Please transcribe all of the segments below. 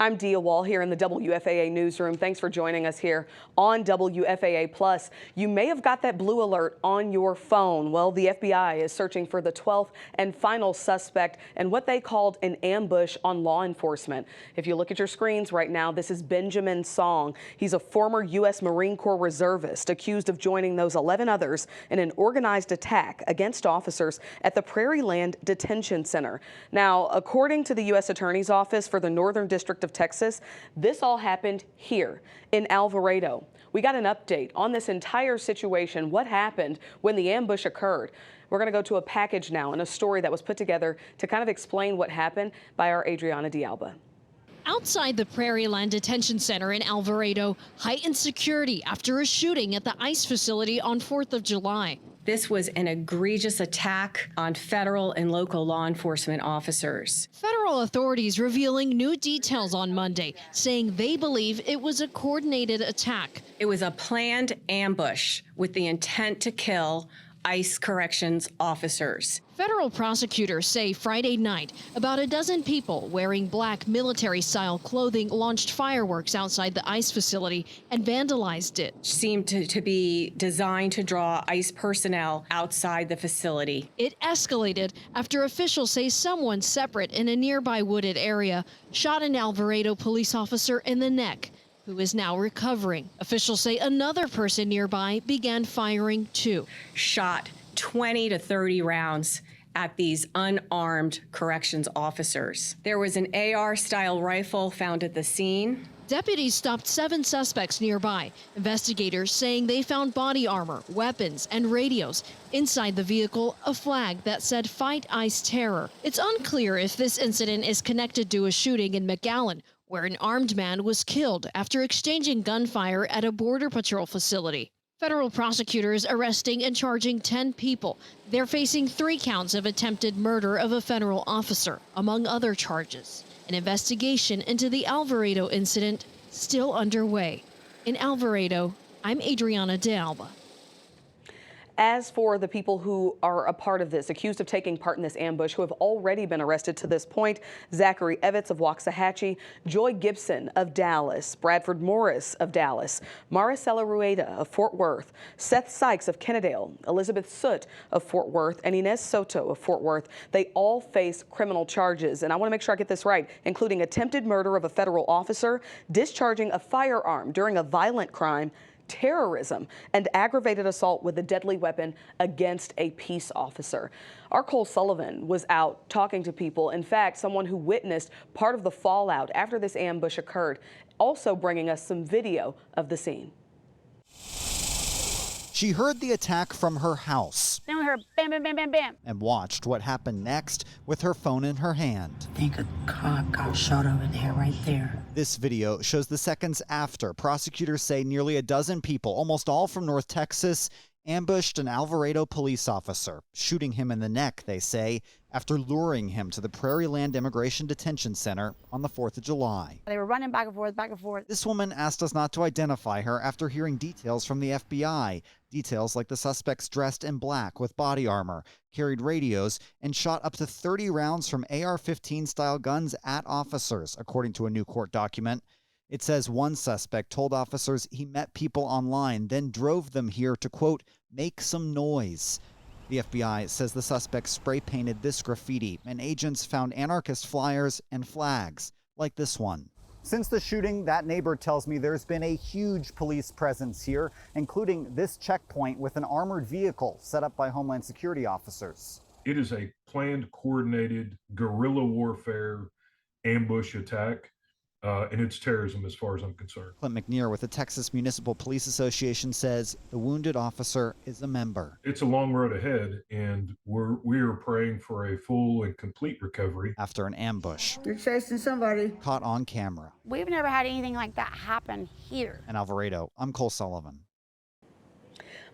I'm Dia Wall here in the WFAA newsroom. Thanks for joining us here on WFAA Plus. You may have got that blue alert on your phone. Well, the FBI is searching for the 12th and final suspect in what they called an ambush on law enforcement. If you look at your screens right now, this is Benjamin Song. He's a former U.S. Marine Corps reservist accused of joining those 11 others in an organized attack against officers at the Prairieland Detention Center. Now, according to the U.S. Attorney's Office for the Northern District of Texas, this all happened here in Alvarado. We got an update on this entire situation, what happened when the ambush occurred. We're going to go to a package now and a story that was put together to kind of explain what happened by our Adriana D'Alba. Outside the Prairieland Detention Center in Alvarado, heightened security after a shooting at the ICE facility on 4th of July. This was an egregious attack on federal and local law enforcement officers. Federal authorities revealing new details on Monday, saying they believe it was a coordinated attack. It was a planned ambush with the intent to kill ICE corrections officers. Federal prosecutors say Friday night, about a dozen people wearing black military-style clothing launched fireworks outside the ICE facility and vandalized it. Seemed to be designed to draw ICE personnel outside the facility. It escalated after officials say someone separate in a nearby wooded area shot an Alvarado police officer in the neck, who is now recovering. Officials say another person nearby began firing too. Shot 20 to 30 rounds at these unarmed corrections officers. There was an AR-style rifle found at the scene. Deputies stopped 7 suspects nearby. Investigators saying they found body armor, weapons, and radios. Inside the vehicle, a flag that said "Fight ICE Terror." It's unclear if this incident is connected to a shooting in McAllen, where an armed man was killed after exchanging gunfire at a Border Patrol facility. Federal prosecutors arresting and charging 10 people. They're facing 3 counts of attempted murder of a federal officer, among other charges. An investigation into the Alvarado incident still underway. In Alvarado, I'm Adriana D'Alba. As for the people who are a part of this, accused of taking part in this ambush, who have already been arrested to this point, Zachary Evitz of Waxahachie, Joy Gibson of Dallas, Bradford Morris of Dallas, Maricela Rueda of Fort Worth, Seth Sykes of Kennedale, Elizabeth Soot of Fort Worth, and Inez Soto of Fort Worth. They all face criminal charges, and I want to make sure I get this right, including attempted murder of a federal officer, discharging a firearm during a violent crime, terrorism, and aggravated assault with a deadly weapon against a peace officer. Our Cole Sullivan was out talking to people. In fact, someone who witnessed part of the fallout after this ambush occurred, also bringing us some video of the scene. She heard the attack from her house. Then we heard bam, bam, bam, bam, bam. And watched what happened next with her phone in her hand. I think a cop got shot over there, right there. This video shows the seconds after prosecutors say nearly a dozen people, almost all from North Texas, ambushed an Alvarado police officer, shooting him in the neck, they say, after luring him to the Prairieland Immigration Detention Center on the 4th of July. They were running back and forth, back and forth. This woman asked us not to identify her after hearing details from the FBI. Details like the suspects dressed in black with body armor, carried radios, and shot up to 30 rounds from AR-15 style guns at officers, according to a new court document. It says one suspect told officers he met people online, then drove them here to, quote, make some noise. The FBI says the suspects spray painted this graffiti, and agents found anarchist flyers and flags, like this one. Since the shooting, that neighbor tells me there's been a huge police presence here, including this checkpoint with an armored vehicle set up by Homeland Security officers. It is a planned, coordinated guerrilla warfare ambush attack. And it's terrorism as far as I'm concerned. Clint McNear with the Texas Municipal Police Association says the wounded officer is a member. It's a long road ahead, and we are praying for a full and complete recovery. After an ambush. You're chasing somebody. Caught on camera. We've never had anything like that happen here. In Alvarado, I'm Cole Sullivan.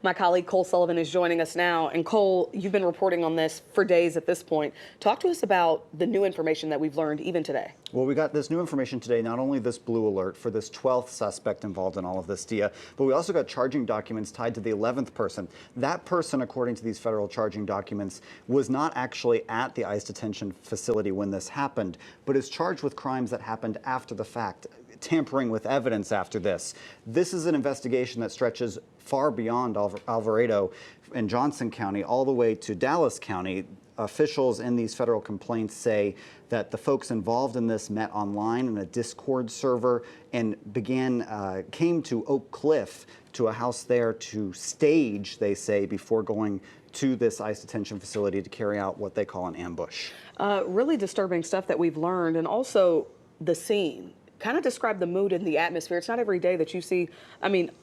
My colleague Cole Sullivan is joining us now. And Cole, you've been reporting on this for days at this point. Talk to us about the new information that we've learned even today. Well, we got this new information today, not only this blue alert for this 12th suspect involved in all of this, Dia, but we also got charging documents tied to the 11th person. That person, according to these federal charging documents, was not actually at the ICE detention facility when this happened, but is charged with crimes that happened after the fact, tampering with evidence after this. This is an investigation that stretches far beyond Alvarado and Johnson County all the way to Dallas County. Officials in these federal complaints say that the folks involved in this met online in a Discord server and came to Oak Cliff, to a house there to stage, they say, before going to this ICE detention facility to carry out what they call an ambush. Really disturbing stuff that we've learned, and also the scene. Kind of describe the mood and the atmosphere. It's not every day that you see,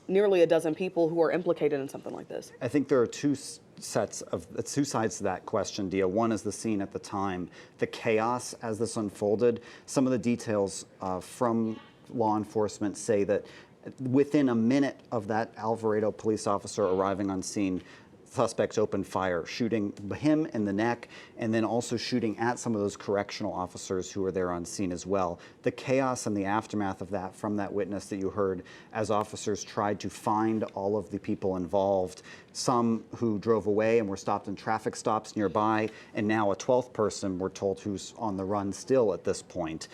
nearly a dozen people who are implicated in something like this. I think there are two sides to that question, Dia. One is the scene at the time, the chaos as this unfolded. Some of the details from law enforcement say that within a minute of that Alvarado police officer arriving on scene, suspects opened fire, shooting him in the neck, and then also shooting at some of those correctional officers who were there on scene as well. The chaos and the aftermath of that from that witness that you heard as officers tried to find all of the people involved, some who drove away and were stopped in traffic stops nearby, and now a 12th person, we're told, who's on the run still at this point.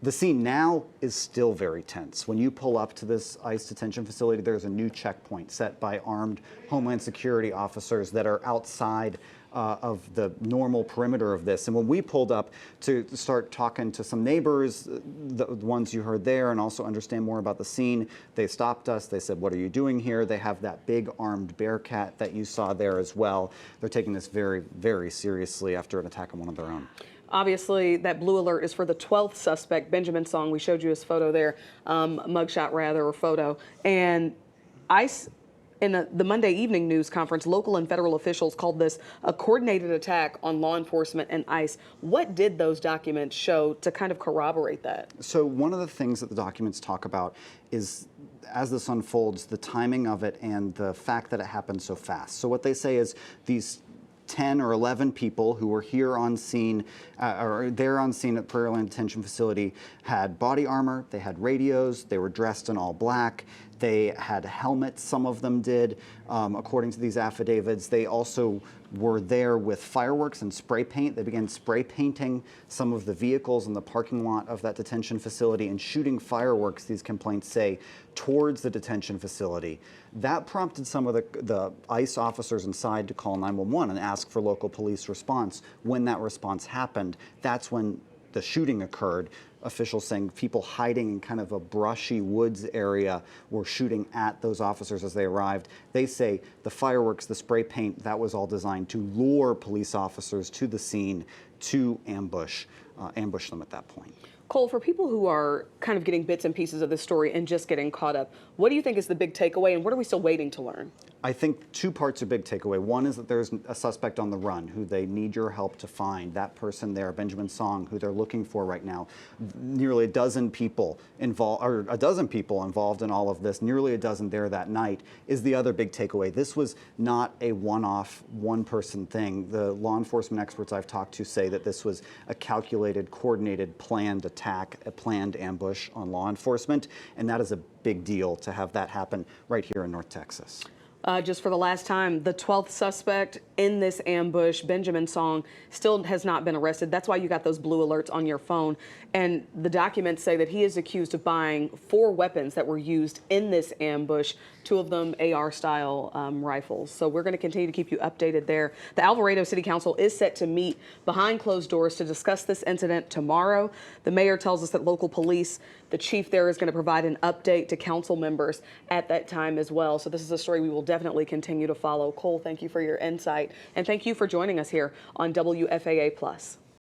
The scene now is still very tense. When you pull up to this ICE detention facility, there's a new checkpoint set by armed Homeland Security officers that are outside of the normal perimeter of this. And when we pulled up to start talking to some neighbors, the ones you heard there, and also understand more about the scene, they stopped us. They said, "What are you doing here?" They have that big armed bearcat that you saw there as well. They're taking this very, very seriously after an attack on one of their own. Obviously, that blue alert is for the 12th suspect, Benjamin Song. We showed you his photo there, mugshot rather, or photo. And ICE, in the Monday evening news conference, local and federal officials called this a coordinated attack on law enforcement and ICE. What did those documents show to kind of corroborate that? So one of the things that the documents talk about is, as this unfolds, the timing of it and the fact that it happened so fast. So what they say is these 10 or 11 people who were here on scene, or there on scene at Prairieland Detention Facility, had body armor, they had radios, they were dressed in all black, they had helmets, some of them did, according to these affidavits. They also were there with fireworks and spray paint. They began spray painting some of the vehicles in the parking lot of that detention facility and shooting fireworks, these complaints say, towards the detention facility. That prompted some of the ICE officers inside to call 911 and ask for local police response. When that response happened, that's when the shooting occurred. Officials saying people hiding in kind of a brushy woods area were shooting at those officers as they arrived. They say the fireworks, the spray paint, that was all designed to lure police officers to the scene to ambush them at that point. Cole, for people who are kind of getting bits and pieces of this story and just getting caught up, what do you think is the big takeaway, and what are we still waiting to learn? I think two parts are big takeaway. One is that there's a suspect on the run who they need your help to find. That person there, Benjamin Song, who they're looking for right now. Nearly a dozen people involved in all of this, nearly a dozen there that night, is the other big takeaway. This was not a one-off, one-person thing. The law enforcement experts I've talked to say that this was a calculated, coordinated, planned attack, a planned ambush on law enforcement, and that is a big deal to have that happen right here in North Texas. Just for the last time, the 12th suspect in this ambush, Benjamin Song, still has not been arrested. That's why you got those blue alerts on your phone. And the documents say that he is accused of buying 4 weapons that were used in this ambush, 2 of them AR-style rifles. So we're going to continue to keep you updated there. The Alvarado City Council is set to meet behind closed doors to discuss this incident tomorrow. The mayor tells us that local police, the chief there, is going to provide an update to council members at that time as well. So this is a story we will definitely continue to follow. Cole, thank you for your insight, and thank you for joining us here on WFAA Plus.